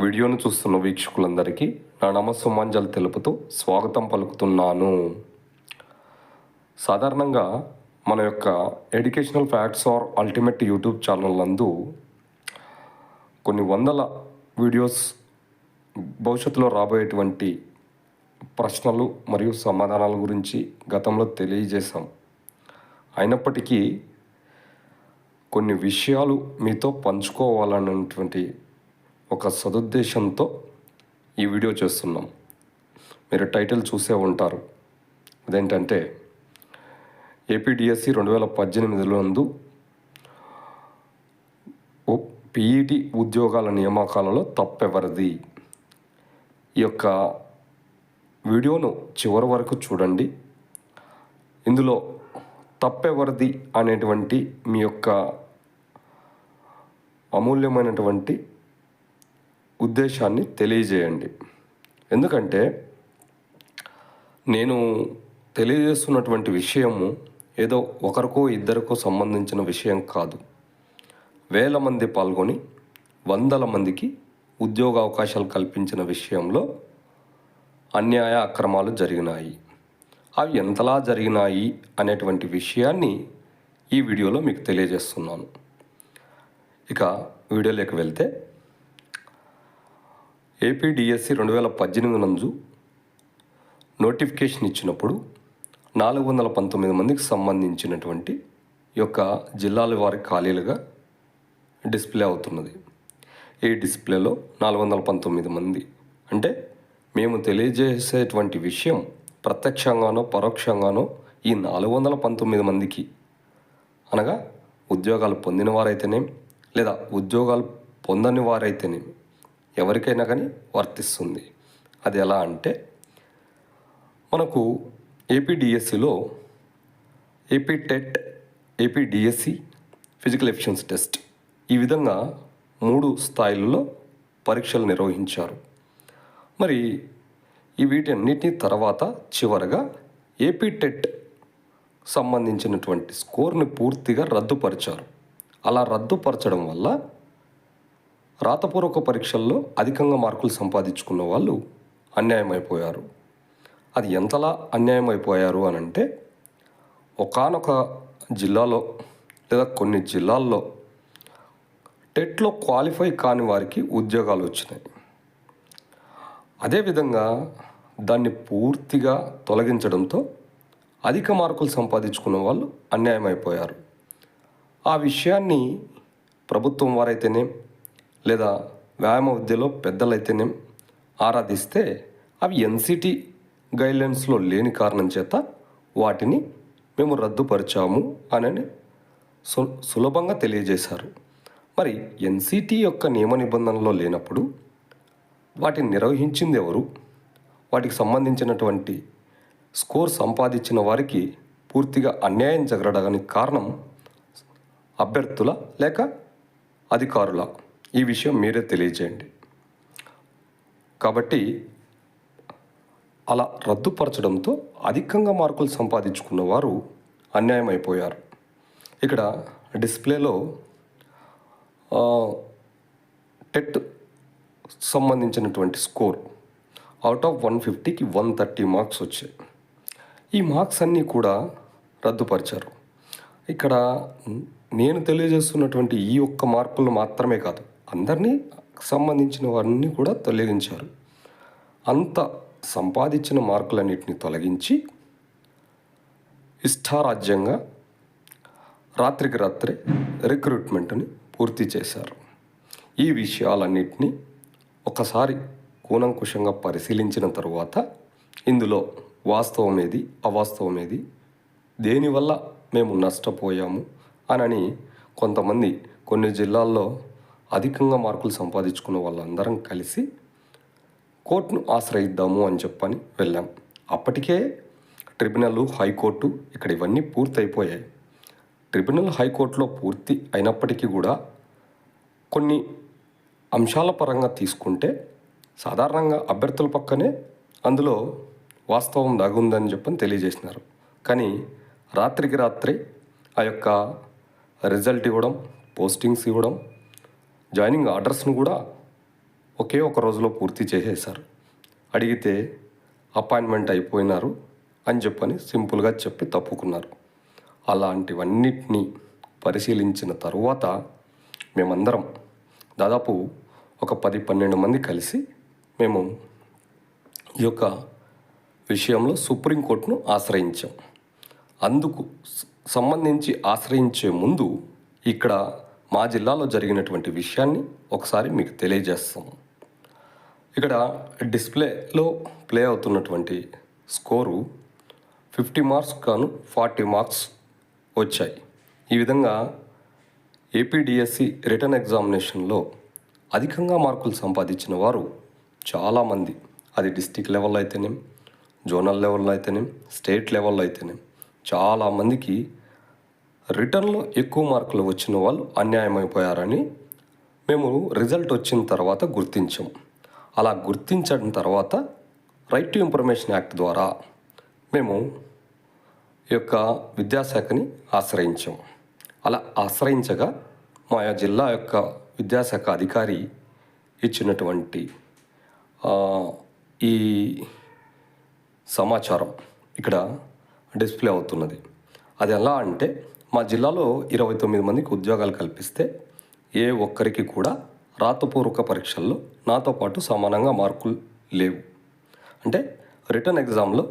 వీడియోను చూస్తున్న వీక్షకులందరికీ నా నమస్సుమాంజలు తెలుపుతూ స్వాగతం పలుకుతున్నాను. సాధారణంగా మన యొక్క educational facts are ultimate YouTube channel నందు కొన్ని వందల వీడియోస్ భవిష్యత్తులో రాబోయేటువంటి ప్రశ్నలు మరియు సమాధానాల గురించి గతంలో తెలియజేశాం. అయినప్పటికీ కొన్ని విషయాలు మీతో పంచుకోవాలన్నటువంటి ఒక సదుద్దేశంతో ఈ వీడియో చేస్తున్నాం. మీరు టైటిల్ చూసే ఉంటారు. అదేంటంటే ఏపీడిఎస్సి 2018 నందు పీఈటీ ఉద్యోగాల నియామకాలలో తప్పెవరిది. ఈ యొక్క వీడియోను చివరి వరకు చూడండి. ఇందులో తప్పెవరిది అనేటువంటి మీ యొక్క అమూల్యమైనటువంటి ఉద్దేశాన్ని తెలియజేయండి. ఎందుకంటే నేను తెలియజేస్తున్నటువంటి విషయము ఏదో ఒకరికో ఇద్దరికో సంబంధించిన విషయం కాదు. వేల మంది పాల్గొని వందల మందికి ఉద్యోగ అవకాశాలు కల్పించిన విషయంలో అన్యాయ అక్రమాలు జరిగినాయి. అవి ఎంతలా జరిగినాయి అనేటువంటి విషయాన్ని ఈ వీడియోలో మీకు తెలియజేస్తున్నాను. ఇక వీడియోలోకి వెళ్తే ఏపీడిఎస్సి 2018 నందు నోటిఫికేషన్ ఇచ్చినప్పుడు 419 మందికి సంబంధించినటువంటి ఈ యొక్క జిల్లాల వారి ఖాళీలుగా డిస్ప్లే అవుతున్నది. ఈ డిస్ప్లేలో 419 మంది అంటే మేము తెలియజేసేటువంటి విషయం ప్రత్యక్షంగానో పరోక్షంగానో ఈ 419 మందికి అనగా ఉద్యోగాలు పొందిన వారైతేనేమి లేదా ఉద్యోగాలు పొందని వారైతేనేమి ఎవరికైనా కానీ వర్తిస్తుంది. అది ఎలా అంటే మనకు ఏపీడిఎస్సిలో AP TET, APDSC, physical efficiency test ఈ విధంగా 3 స్థాయిలలో పరీక్షలు నిర్వహించారు. మరి ఈ వీటన్నిటి తర్వాత చివరగా ఏపీ టెట్ సంబంధించినటువంటి స్కోర్ని పూర్తిగా రద్దుపరిచారు. అలా రద్దుపరచడం వల్ల రాతపూర్వక పరీక్షల్లో అధికంగా మార్కులు సంపాదించుకున్న వాళ్ళు అన్యాయమైపోయారు. అది ఎంతలా అన్యాయమైపోయారు అని అంటే ఒకానొక జిల్లాలో లేదా కొన్ని జిల్లాల్లో టెట్లో క్వాలిఫై కాని వారికి ఉద్యోగాలు వచ్చినాయి. అదేవిధంగా దాన్ని పూర్తిగా తొలగించడంతో అధిక మార్కులు సంపాదించుకున్న వాళ్ళు అన్యాయమైపోయారు. ఆ విషయాన్ని ప్రభుత్వం వారైతేనే లేదా వ్యాయామ విద్యలో పెద్దలైతేనే ఆరాధిస్తే అవి ఎన్సిటి గైడ్లైన్స్లో లేని కారణం చేత వాటిని మేము రద్దుపరిచాము అని సులభంగా తెలియజేశారు. మరి ఎన్సిటి యొక్క నియమ నిబంధనలో లేనప్పుడు వాటిని నిర్వహించింది ఎవరు? వాటికి సంబంధించినటువంటి స్కోర్ సంపాదించిన వారికి పూర్తిగా అన్యాయం జరగడానికి కారణం అభ్యర్థుల లేక అధికారుల? ఈ విషయం మీరే తెలియజేయండి. కాబట్టి అలా రద్దుపరచడంతో అధికంగా మార్కులు సంపాదించుకున్న వారు అన్యాయం అయిపోయారు. ఇక్కడ డిస్ప్లేలో టెట్ సంబంధించినటువంటి స్కోర్ అవుట్ ఆఫ్ 150కి 130 మార్క్స్ వచ్చాయి. ఈ మార్క్స్ అన్నీ కూడా రద్దుపరిచారు. ఇక్కడ నేను తెలియజేస్తున్నటువంటి ఈ ఒక్క మార్కులు మాత్రమే కాదు, అందరినీ సంబంధించిన వారిని కూడా తొలగించారు. అంత సంపాదించిన మార్కులన్నింటినీ తొలగించి ఇష్టారాజ్యంగా రాత్రికి రాత్రే రిక్రూట్మెంట్ని పూర్తి చేశారు. ఈ విషయాలన్నింటినీ ఒకసారి కూలంకుషంగా పరిశీలించిన తరువాత ఇందులో వాస్తవం ఏది, అవాస్తవం ఏది, దేనివల్ల మేము నష్టపోయాము అని కొంతమంది కొన్ని జిల్లాల్లో అధికంగా మార్కులు సంపాదించుకున్న వాళ్ళందరం కలిసి కోర్టును ఆశ్రయిద్దాము అని చెప్పని వెళ్ళాం. అప్పటికే ట్రిబ్యునల్, హైకోర్టు ఇక్కడ ఇవన్నీ పూర్తి అయిపోయాయి. ట్రిబ్యునల్, హైకోర్టులో పూర్తి అయినప్పటికీ కూడా కొన్ని అంశాల పరంగా తీసుకుంటే సాధారణంగా అభ్యర్థుల పక్కనే అందులో వాస్తవం దాగుందని చెప్పని తెలియజేసినారు. కానీ రాత్రికి రాత్రి ఆ యొక్క రిజల్ట్ ఇవ్వడం, పోస్టింగ్స్ ఇవ్వడం, జాయినింగ్ ఆర్డర్స్ను కూడా ఒకే ఒక రోజులో పూర్తి చేసేశారు. అడిగితే అపాయింట్మెంట్ అయిపోయినారు అని చెప్పని సింపుల్గా చెప్పి తప్పుకున్నారు. అలాంటివన్నిటినీ పరిశీలించిన తరువాత మేమందరం దాదాపు ఒక 10-12 మంది కలిసి మేము ఈ యొక్క విషయంలో సుప్రీంకోర్టును ఆశ్రయించాం. అందుకు సంబంధించి ఆశ్రయించే ముందు ఇక్కడ మా జిల్లాలో జరిగినటువంటి విషయాన్ని ఒకసారి మీకు తెలియజేస్తాము. ఇక్కడ డిస్ప్లేలో ప్లే అవుతున్నటువంటి స్కోరు 50 మార్క్స్ గాను 40 మార్క్స్ వచ్చాయి. ఈ విధంగా ఏపీడిఎస్సి రిటర్న్ ఎగ్జామినేషన్లో అధికంగా మార్కులు సంపాదించిన వారు చాలామంది, అది డిస్టిక్ లెవెల్లో అయితేనేం, జోనల్ లెవెల్లో అయితేనేం, స్టేట్ లెవెల్లో అయితేనేం చాలామందికి రిటర్న్లో ఎక్కువ మార్కులు వచ్చిన వాళ్ళు అన్యాయమైపోయారని మేము రిజల్ట్ వచ్చిన తర్వాత గుర్తించాం. అలా గుర్తించిన తర్వాత రైట్ టు ఇన్ఫర్మేషన్ యాక్ట్ ద్వారా మేము ఈ యొక్క విద్యాశాఖని ఆశ్రయించాం. అలా ఆశ్రయించగా మా జిల్లా యొక్క విద్యాశాఖ అధికారి ఇచ్చినటువంటి ఈ సమాచారం ఇక్కడ డిస్ప్లే అవుతున్నది. అది ఎలా అంటే, మా జిల్లాలో 29 మందికి ఉద్యోగాలు కల్పిస్తే ఏ ఒక్కరికి కూడా రాతపూర్వక పరీక్షల్లో నాతో పాటు సమానంగా మార్కులు లేవు. అంటే రిటర్న్ ఎగ్జామ్లో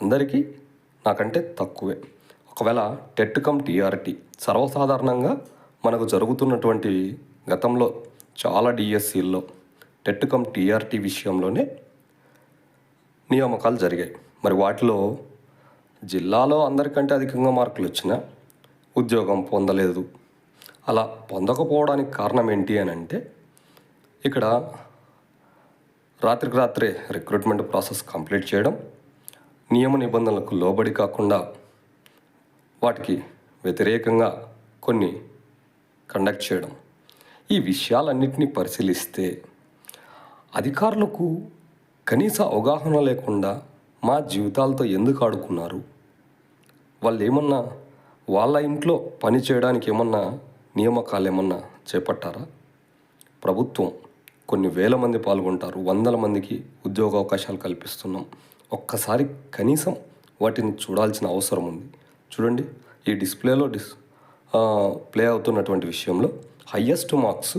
అందరికీ నాకంటే తక్కువే. ఒకవేళ టెట్ కమ్ టీఆర్టీ సర్వసాధారణంగా మనకు జరుగుతున్నటువంటి గతంలో చాలా డిఎస్సీల్లో టెట్ కమ్ టీఆర్టీ విషయంలోనే నియామకాలు జరిగాయి. మరి వాటిలో జిల్లాలో అందరికంటే అధికంగా మార్కులు వచ్చినా ఉద్యోగం పొందలేదు. అలా పొందకపోవడానికి కారణం ఏంటి అని అంటే, ఇక్కడ రాత్రికి రాత్రే రిక్రూట్మెంట్ ప్రాసెస్ కంప్లీట్ చేయడం, నియమ నిబంధనలకు లోబడి కాకుండా వాటికి వ్యతిరేకంగా కొన్ని కండక్ట్ చేయడం, ఈ విషయాలన్నింటినీ పరిశీలిస్తే అధికారులకు కనీస అవగాహన లేకుండా మా జీవితాలతో ఎందుకు ఆడుకున్నారు? వాళ్ళు ఏమన్నా వాళ్ళ ఇంట్లో పని చేయడానికి ఏమన్నా నియామకాలు ఏమన్నా చేపట్టారా? ప్రభుత్వం కొన్ని వేల మంది పాల్గొంటారు, వందల మందికి ఉద్యోగ అవకాశాలు కల్పిస్తున్నాం. ఒక్కసారి కనీసం వాటిని చూడాల్సిన అవసరం ఉంది. చూడండి, ఈ డిస్ప్లేలో ప్లే అవుతున్నటువంటి విషయంలో హయ్యెస్ట్ మార్క్స్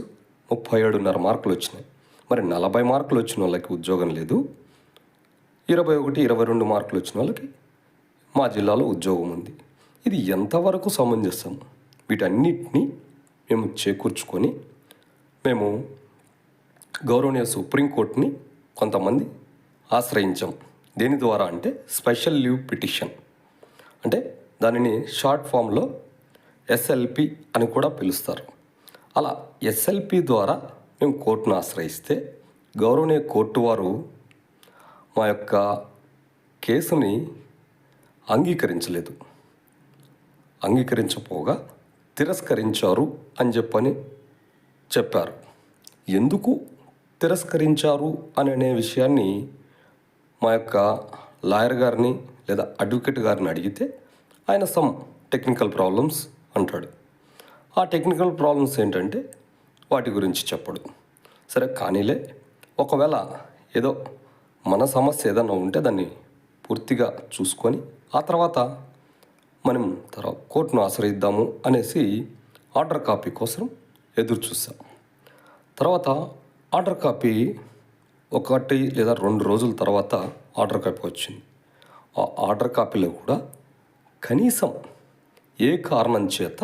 37.5 మార్కులు వచ్చినాయి. మరి 40 మార్కులు వచ్చిన వాళ్ళకి ఉద్యోగం లేదు, 21, 22 మార్కులు వచ్చిన వాళ్ళకి మా జిల్లాలో ఉద్యోగం ఉంది. ఇది ఎంతవరకు సమంజసం? వీటన్నిటినీ మేము చేకూర్చుకొని మేము గౌరవనీయ సుప్రీంకోర్టుని కొంతమంది ఆశ్రయించాం. దేని ద్వారా అంటే స్పెషల్ లీవ్ పిటిషన్, అంటే దానిని షార్ట్ ఫామ్లో ఎస్ఎల్పి అని కూడా పిలుస్తారు. అలా ఎస్ఎల్పి ద్వారా మేము కోర్టును ఆశ్రయిస్తే గౌరవనీయ కోర్టు వారు మా యొక్క కేసుని అంగీకరించపోగా తిరస్కరించారు అని చెప్పారు. ఎందుకు తిరస్కరించారు అనే విషయాన్ని మా యొక్క లాయర్ గారిని లేదా అడ్వకేట్ గారిని అడిగితే ఆయన సమ్ టెక్నికల్ ప్రాబ్లమ్స్ అంటాడు. ఆ టెక్నికల్ ప్రాబ్లమ్స్ ఏంటంటే వాటి గురించి చెప్పడు. సరే కానీలే, ఒకవేళ ఏదో మన సమస్య ఏదన్నా ఉంటే దాన్ని పూర్తిగా చూసుకొని ఆ తర్వాత మనం కోర్టును ఆశ్రయిద్దాము అనేసి ఆర్డర్ కాపీ కోసం ఎదురు చూసాం. తర్వాత ఆర్డర్ కాపీ 1 లేదా 2 రోజుల తర్వాత ఆర్డర్ కాపీ వచ్చింది. ఆ ఆర్డర్ కాపీలో కూడా కనీసం ఏ కారణం చేత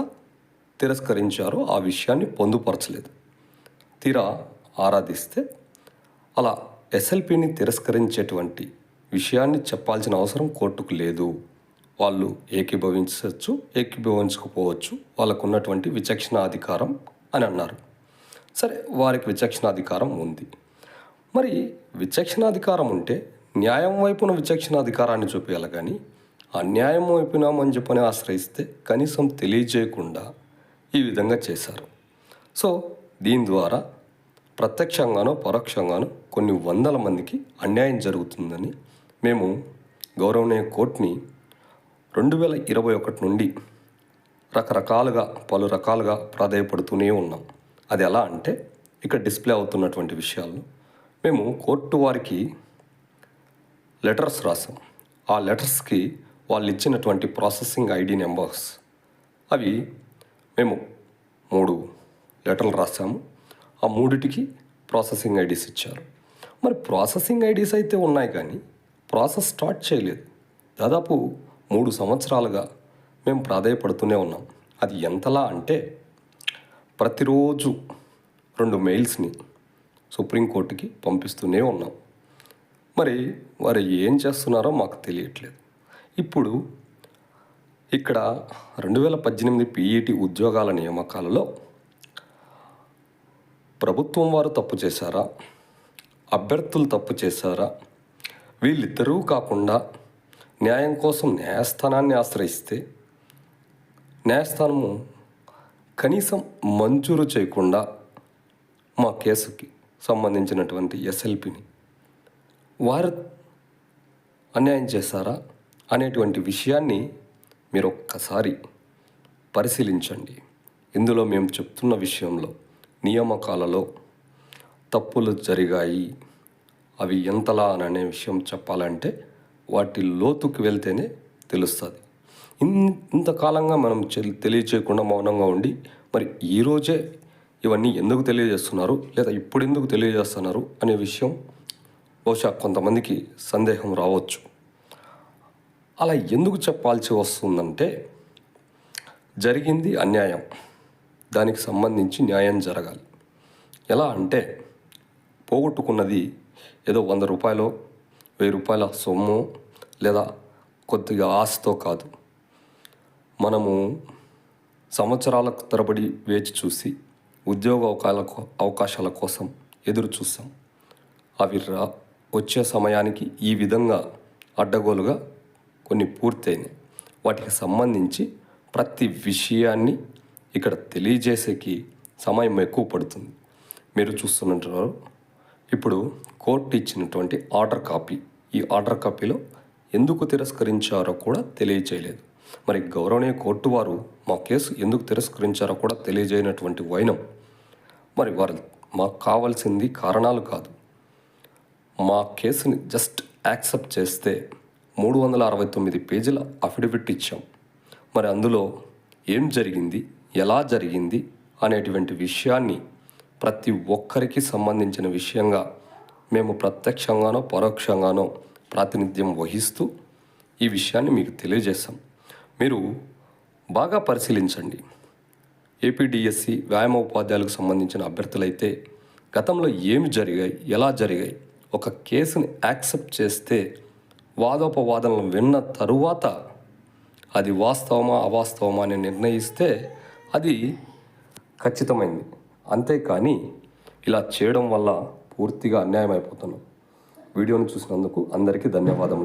తిరస్కరించారో ఆ విషయాన్ని పొందుపరచలేదు. తీరా ఆరాధిస్తే అలా ఎస్ఎల్పిని తిరస్కరించేటువంటి విషయాన్ని చెప్పాల్సిన అవసరం కోర్టుకు లేదు. వాళ్ళు ఏకీభవించవచ్చు, ఏకీభవించకపోవచ్చు, వాళ్ళకు ఉన్నటువంటి విచక్షణాధికారం అని అన్నారు. సరే, వారికి విచక్షణాధికారం ఉంది. మరి విచక్షణాధికారం ఉంటే న్యాయం వైపున విచక్షణాధికారాన్ని చూపించాలి, కానీ అన్యాయం వైపునామని చెప్పని ఆశ్రయిస్తే కనీసం తెలియజేయకుండా ఈ విధంగా చేశారు. సో దీని ద్వారా ప్రత్యక్షంగానో పరోక్షంగానో కొన్ని వందల మందికి అన్యాయం జరుగుతుందని మేము గౌరవనీయ కోర్టుని 2021 నుండి పలు రకాలుగా ప్రాధేయపడుతూనే ఉన్నాం. అది ఎలా అంటే, ఇక్కడ డిస్ప్లే అవుతున్నటువంటి విషయాలు మేము కోర్టు వారికి లెటర్స్ రాసాం. ఆ లెటర్స్కి వాళ్ళు ఇచ్చినటువంటి ప్రాసెసింగ్ ఐడి నెంబర్స్ అవి మేము 3 లెటర్లు రాసాము. ఆ 3టికి ప్రాసెసింగ్ ఐడీస్ ఇచ్చారు. మరి ప్రాసెసింగ్ ఐడీస్ అయితే ఉన్నాయి కానీ ప్రాసెస్ స్టార్ట్ చేయలేదు. దాదాపు 3 సంవత్సరాలుగా మేము ప్రాధేయపడుతూనే ఉన్నాం. అది ఎంతలా అంటే ప్రతిరోజు 2 మెయిల్స్ని సుప్రీంకోర్టుకి పంపిస్తూనే ఉన్నాం. మరి వారు ఏం చేస్తున్నారో మాకు తెలియట్లేదు. ఇప్పుడు ఇక్కడ 2018 పీఈటీ ఉద్యోగాల నియామకాలలో ప్రభుత్వం వారు తప్పు చేశారా, అభ్యర్థులు తప్పు చేశారా, వీళ్ళిద్దరూ కాకుండా న్యాయం కోసం న్యాయస్థానాన్ని ఆశ్రయిస్తే న్యాయస్థానము కనీసం మంజూరు చేయకుండా మా కేసుకి సంబంధించినటువంటి ఎస్ఎల్పిని వారు అన్యాయం చేశారా అనేటువంటి విషయాన్ని మీరు ఒక్కసారి పరిశీలించండి. ఇందులో మేము చెప్తున్న విషయంలో నియామకాలలో తప్పులు జరిగాయి. అవి ఎంతలా అనే విషయం చెప్పాలంటే వాటి లోతుకు వెళ్తేనే తెలుస్తుంది. ఇంతకాలంగా మనం తెలియచేయకుండా మౌనంగా ఉండి మరి ఈరోజే ఇవన్నీ ఎందుకు తెలియజేస్తున్నారు లేదా ఇప్పుడు ఎందుకు తెలియజేస్తున్నారు అనే విషయం బహుశా కొంతమందికి సందేహం రావచ్చు. అలా ఎందుకు చెప్పాల్సి వస్తుందంటే జరిగింది అన్యాయం, దానికి సంబంధించి న్యాయం జరగాలి. ఎలా అంటే పోగొట్టుకున్నది ఏదో 100 రూపాయలు 1000 రూపాయల సొమ్ము లేదా కొద్దిగా ఆశతో కాదు. మనము సంవత్సరాల తరబడి వేచి చూసి ఉద్యోగ అవకాశాల కోసం ఎదురు చూసాం. అవి వచ్చే సమయానికి ఈ విధంగా అడ్డగోలుగా కొన్ని పూర్తయినాయి. వాటికి సంబంధించి ప్రతి విషయాన్ని ఇక్కడ తెలియజేసేకి సమయం ఎక్కువ పడుతుంది. మీరు చూస్తున్నట్టు ఇప్పుడు కోర్టు ఇచ్చినటువంటి ఆర్డర్ కాపీ, ఈ ఆర్డర్ కాపీలో ఎందుకు తిరస్కరించారో కూడా తెలియజేయలేదు. మరి గౌరవనీయ కోర్టు వారు మా కేసు ఎందుకు తిరస్కరించారో కూడా తెలియజేయనటువంటి వైనం. మరి వారు మాకు కావాల్సింది కారణాలు కాదు, మా కేసుని జస్ట్ యాక్సెప్ట్ చేస్తే 369 పేజీల అఫిడవిట్ ఇచ్చాం. మరి అందులో ఏం జరిగింది, ఎలా జరిగింది అనేటువంటి విషయాన్ని ప్రతి ఒక్కరికి సంబంధించిన విషయంగా మేము ప్రత్యక్షంగానో పరోక్షంగానో ప్రాతినిధ్యం వహిస్తూ ఈ విషయాన్ని మీకు తెలియజేస్తాం. మీరు బాగా పరిశీలించండి. ఏపీడిఎస్సి వ్యాయామ ఉపాధ్యాయులకు సంబంధించిన అభ్యర్థులైతే గతంలో ఏమి జరిగాయి, ఎలా జరిగాయి, ఒక కేసుని యాక్సెప్ట్ చేస్తే వాదోపవాదనలు విన్న తరువాత అది వాస్తవమా అవాస్తవమా అని నిర్ణయిస్తే అది ఖచ్చితమైంది. అంతేకాని ఇలా చేయడం వల్ల పూర్తిగా అన్యాయం అయిపోతున్నాం. వీడియోను చూసినందుకు అందరికీ ధన్యవాదములు.